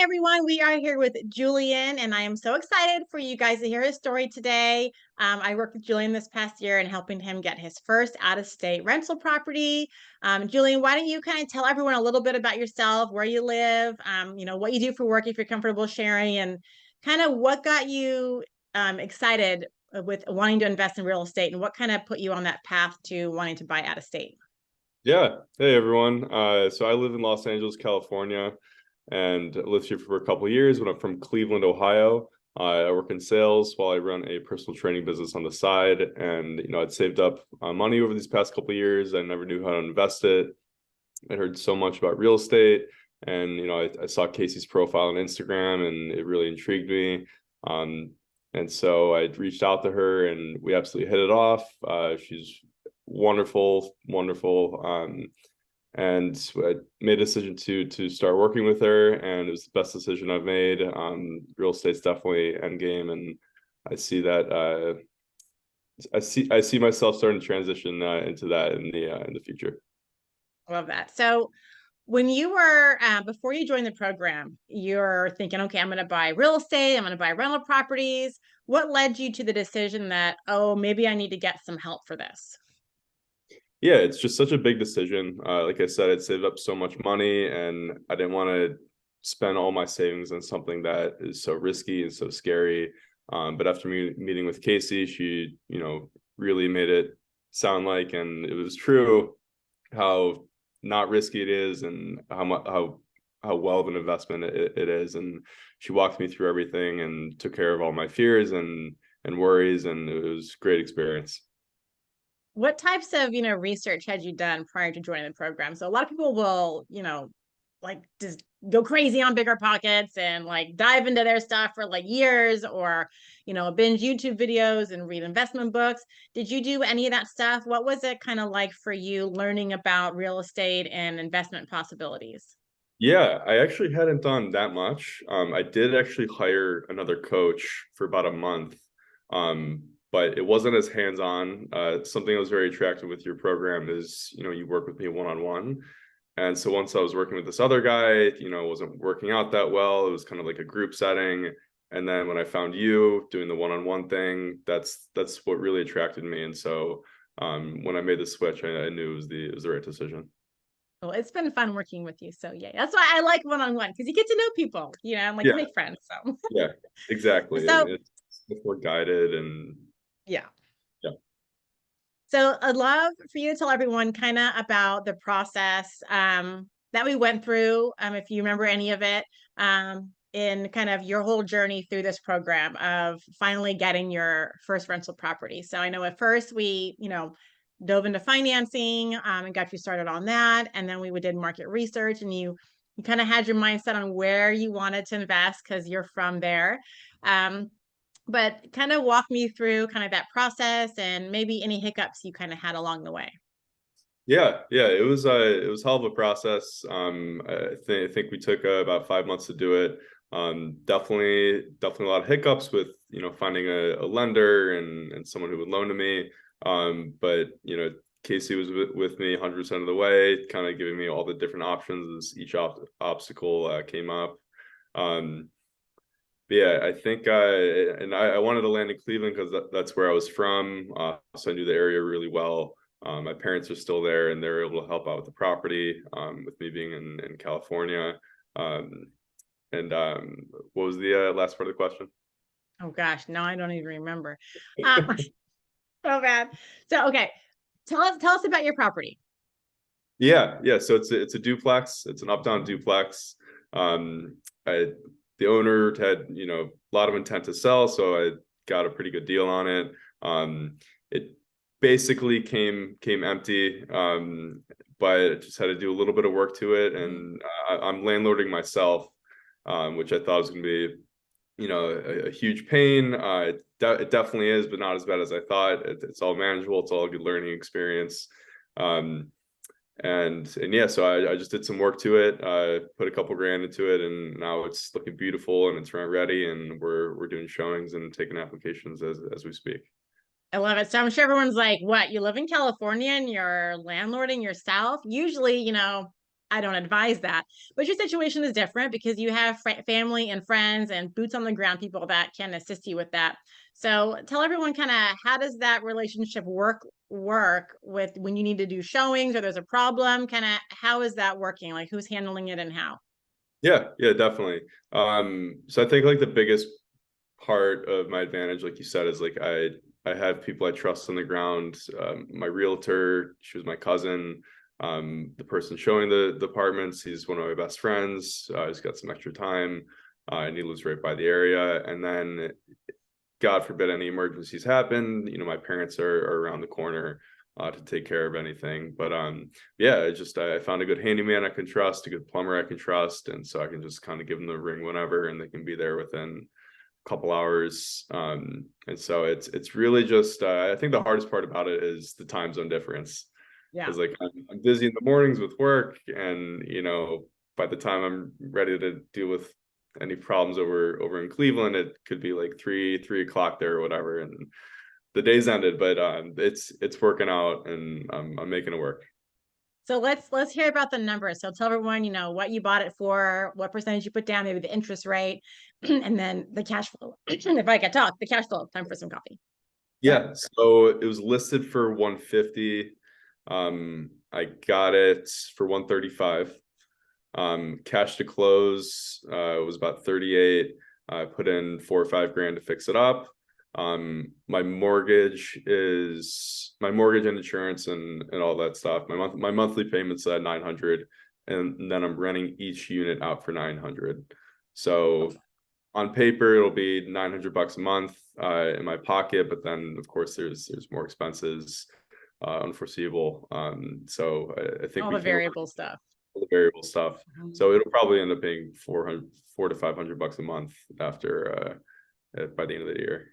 Hi, everyone. We are here with Julian, and I am so excited for you guys to hear his story today. I worked with Julian this past year and helping him get his first out-of-state rental property. Julian, why don't you kind of tell everyone a little bit about yourself, where you live, what you do for work if you're comfortable sharing, and kind of what got you excited with wanting to invest in real estate and what kind of put you on that path to wanting to buy out of state. Yeah. Hey, everyone. So I live in Los Angeles, California, and lived here for a couple of years. When I'm from Cleveland, Ohio, I work in sales while I run a personal training business on the side. And, I'd saved up money over these past couple of years. I never knew how to invest it. I heard so much about real estate, and, I saw Casey's profile on Instagram, and it really intrigued me. And so I reached out to her, and we absolutely hit it off. She's wonderful, wonderful. And I made a decision to start working with her, and it was the best decision I've made. Real estate's definitely end game, and I see that I see myself starting to transition into that in the future. Love that. So when you were before you joined the program, you're thinking, okay, I'm going to buy real estate, I'm going to buy rental properties. What led you to the decision that, oh, maybe I need to get some help for this? Yeah, it's just such a big decision. Like I said, I'd saved up so much money, and I didn't want to spend all my savings on something that is so risky and so scary. But after meeting with Casey, she, really made it sound like, and it was true, how not risky it is, and how well of an investment it is. And she walked me through everything and took care of all my fears and worries, and it was a great experience. What types of, research had you done prior to joining the program? So a lot of people will, like just go crazy on bigger pockets and like dive into their stuff for like years or, binge YouTube videos and read investment books. Did you do any of that stuff? What was it kind of like for you learning about real estate and investment possibilities? Yeah, I actually hadn't done that much. I did actually hire another coach for about a month, but it wasn't as hands-on. Something that was very attractive with your program is, you work with me one-on-one. And so once I was working with this other guy, it wasn't working out that well. It was kind of like a group setting. And then when I found you doing the one-on-one thing, that's what really attracted me. And so when I made the switch, I knew it was the right decision. Well, it's been fun working with you. So yeah, that's why I like one-on-one because you get to know people, and like you Yeah, make friends. So yeah, exactly. And so it's more guided, and yeah. yeah. So I'd love for you to tell everyone kind of about the process that we went through, if you remember any of it, in kind of your whole journey through this program of finally getting your first rental property. So I know at first we, dove into financing and got you started on that. And then we did market research and you kind of had your mindset on where you wanted to invest because you're from there. Um, but kind of walk me through kind of that process and maybe any hiccups you kind of had along the way. Yeah, it was hell of a process. I think we took about 5 months to do it. Definitely a lot of hiccups with finding a lender and someone who would loan to me. But Casey was with me 100% of the way, kind of giving me all the different options as each obstacle came up. Um, but yeah, I think and I wanted to land in Cleveland because that's where I was from. So I knew the area really well. My parents are still there, and they're able to help out with the property, with me being in California. Um, and what was the last part of the question? Oh gosh, no, I don't even remember. So bad. So okay, tell us about your property. Yeah. So it's a duplex. It's an up-down duplex. Um, I the owner had a lot of intent to sell, so I got a pretty good deal on it. It basically came empty, but I just had to do a little bit of work to it, and I'm landlording myself, which I thought was going to be a huge pain. It definitely is, but not as bad as I thought. It's all manageable. It's all a good learning experience. Um, and yeah, so I just did some work to it, put a couple grand into it, and now it's looking beautiful and it's rent ready, and we're doing showings and taking applications as we speak. I love it. So I'm sure everyone's like, what, you live in California and you're landlording yourself? Usually, I don't advise that. But your situation is different because you have family and friends and boots on the ground people that can assist you with that. So tell everyone kind of how does that relationship work with when you need to do showings or there's a problem, kind of how is that working? Like who's handling it and how? Yeah, definitely. So I think like the biggest part of my advantage, like you said, is like I have people I trust on the ground. My realtor, she was my cousin. The person showing the apartments, he's one of my best friends. He's got some extra time, and he lives right by the area. And then, God forbid, any emergencies happen, my parents are around the corner to take care of anything. But yeah, I found a good handyman I can trust, a good plumber I can trust, and so I can just kind of give them the ring whenever, and they can be there within couple hours. And so it's really just I think the hardest part about it is the time zone difference. Yeah. Because like I'm busy in the mornings with work, and by the time I'm ready to deal with any problems over in Cleveland, it could be like three o'clock there or whatever, and the day's ended. But it's working out, and I'm making it work. So let's hear about the numbers. So tell everyone, what you bought it for, what percentage you put down, maybe the interest rate, and then the cash flow. If I could talk, the cash flow. Time for some coffee. Yeah, so it was listed for 150. I got it for 135. Cash to close was about 38. I put in $4 or $5 to fix it up. My mortgage and insurance and all that stuff. My monthly payments at 900, and then I'm renting each unit out for 900. So on paper it'll be $900 a month in my pocket, but then of course there's more expenses, unforeseeable. So I think all we the variable stuff. the variable stuff. So it'll probably end up being $400 to $500 a month after by the end of the year.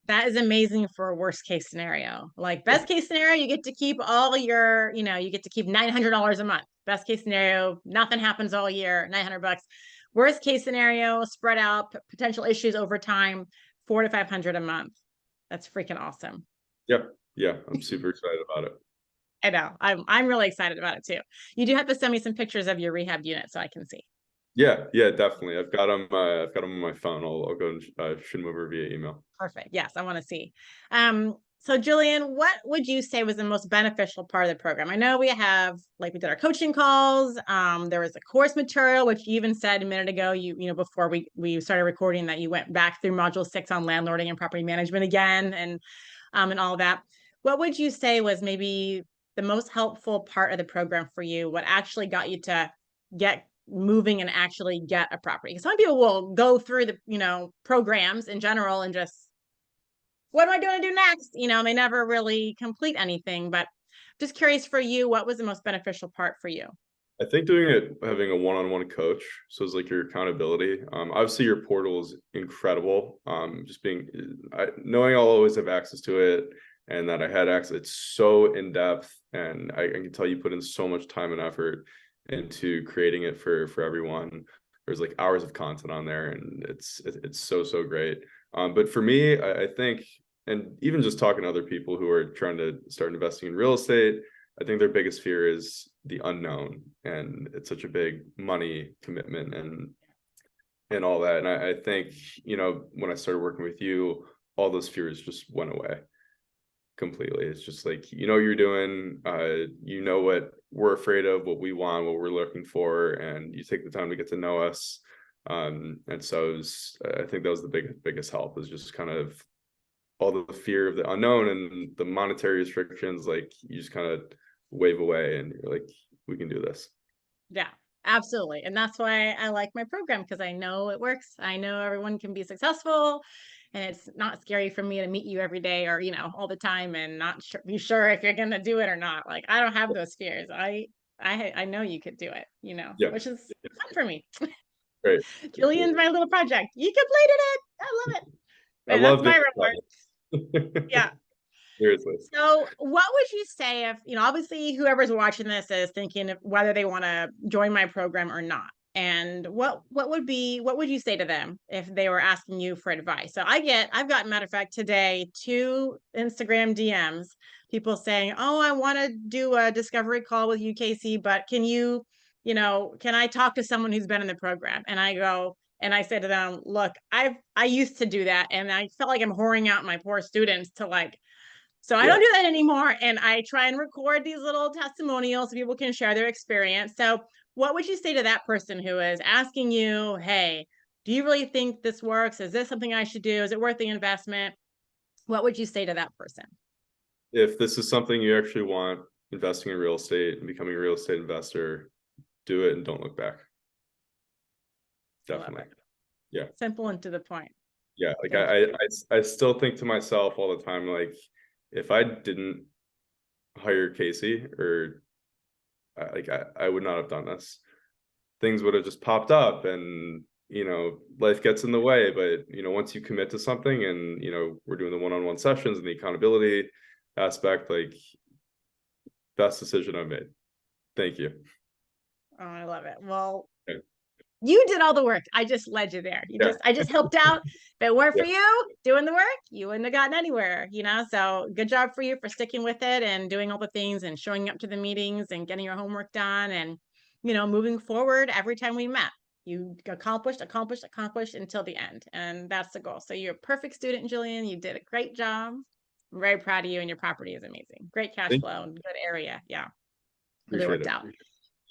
That is amazing for a worst case scenario. Like best case scenario, you get to keep all your, you get to keep $900 a month. Best case scenario, nothing happens all year, $900. Worst case scenario, spread out potential issues over time, $400 to $500 a month. That's freaking awesome. Yeah, I'm super excited about it. I know. I'm really excited about it too. You do have to send me some pictures of your rehab unit so I can see. Yeah, definitely. I've got them. I've got them on my phone. I'll go and shoot them over via email. Perfect. Yes, I want to see. So Julian, what would you say was the most beneficial part of the program? I know we have, like, we did our coaching calls. There was a course material, which you even said a minute ago, before we started recording, that you went back through module 6 on landlording and property management again, and all of that. What would you say was maybe the most helpful part of the program for you? What actually got you to get moving and actually get a property? Some people will go through the programs in general and just, what am I going to do next? They never really complete anything. But just curious for you, what was the most beneficial part for you? I think having a one-on-one coach, so it's like your accountability. Obviously your portal is incredible. Just knowing I'll always have access to it, and that I had access. It's so in depth, and I can tell you put in so much time and effort into creating it for everyone. There's like hours of content on there, and it's so great. But for me, I think, and even just talking to other people who are trying to start investing in real estate, I think their biggest fear is the unknown, and it's such a big money commitment and all that. And I think, when I started working with you, all those fears just went away completely. It's just like, what you're doing, what we're afraid of, what we want, what we're looking for, and you take the time to get to know us. And so I think that was the biggest help, is just kind of all the fear of the unknown and the monetary restrictions. Like, you just kind of wave away, and you're like, we can do this. Yeah, absolutely. And that's why I like my program, because I know it works. I know everyone can be successful, and it's not scary for me to meet you every day or, all the time, and not be sure if you're going to do it or not. Like, I don't have those fears. I know you could do it, Yeah, which is fun for me. great. Julian's my little project. You completed it. I love it. I And that's love my this. reward. Yeah. Seriously. So what would you say if, obviously whoever's watching this is thinking of whether they want to join my program or not? And what would you say to them if they were asking you for advice? So I've gotten, matter of fact, today, 2 Instagram DMs, people saying, oh, I want to do a discovery call with you, Casey, but can you, you know, can I talk to someone who's been in the program? And I go, and I say to them, look, I used to do that. And I felt like I'm whoring out my poor students to like, so I Yeah. don't do that anymore. And I try and record these little testimonials so people can share their experience. So what would you say to that person who is asking you, hey, do you really think this works? Is this something I should do? Is it worth the investment? What would you say to that person? If this is something you actually want, investing in real estate and becoming a real estate investor, do it and don't look back. Definitely. Yeah. Simple and to the point. Yeah. Like I still think to myself all the time, like if I didn't hire Casey or like I would not have done this. Things would have just popped up and life gets in the way. But once you commit to something and we're doing the one-on-one sessions and the accountability aspect, like best decision I've made. Thank you. Oh, I love it. Well, Okay. you did all the work. I just led you there. I just helped out. If it weren't for you doing the work, you wouldn't have gotten anywhere, So good job for you for sticking with it and doing all the things and showing up to the meetings and getting your homework done and, moving forward every time we met. You accomplished until the end. And that's the goal. So you're a perfect student, Julian. You did a great job. I'm very proud of you, and your property is amazing. Great cash flow and good area. Yeah. Really worked out.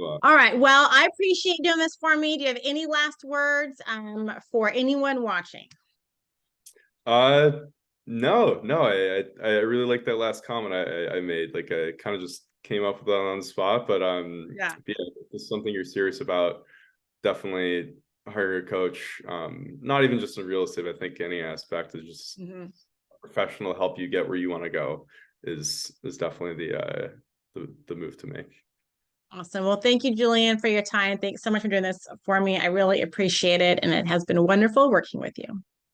All right. Well, I appreciate you doing this for me. Do you have any last words for anyone watching? No. I really like that last comment I made. Like I kind of just came up with that on the spot, but yeah, if it's something you're serious about, definitely hire a coach. Not even just in real estate, I think any aspect is just a professional to help you get where you want to go is definitely the move to make. Awesome. Well, thank you, Julian, for your time. Thanks so much for doing this for me. I really appreciate it. And it has been wonderful working with you.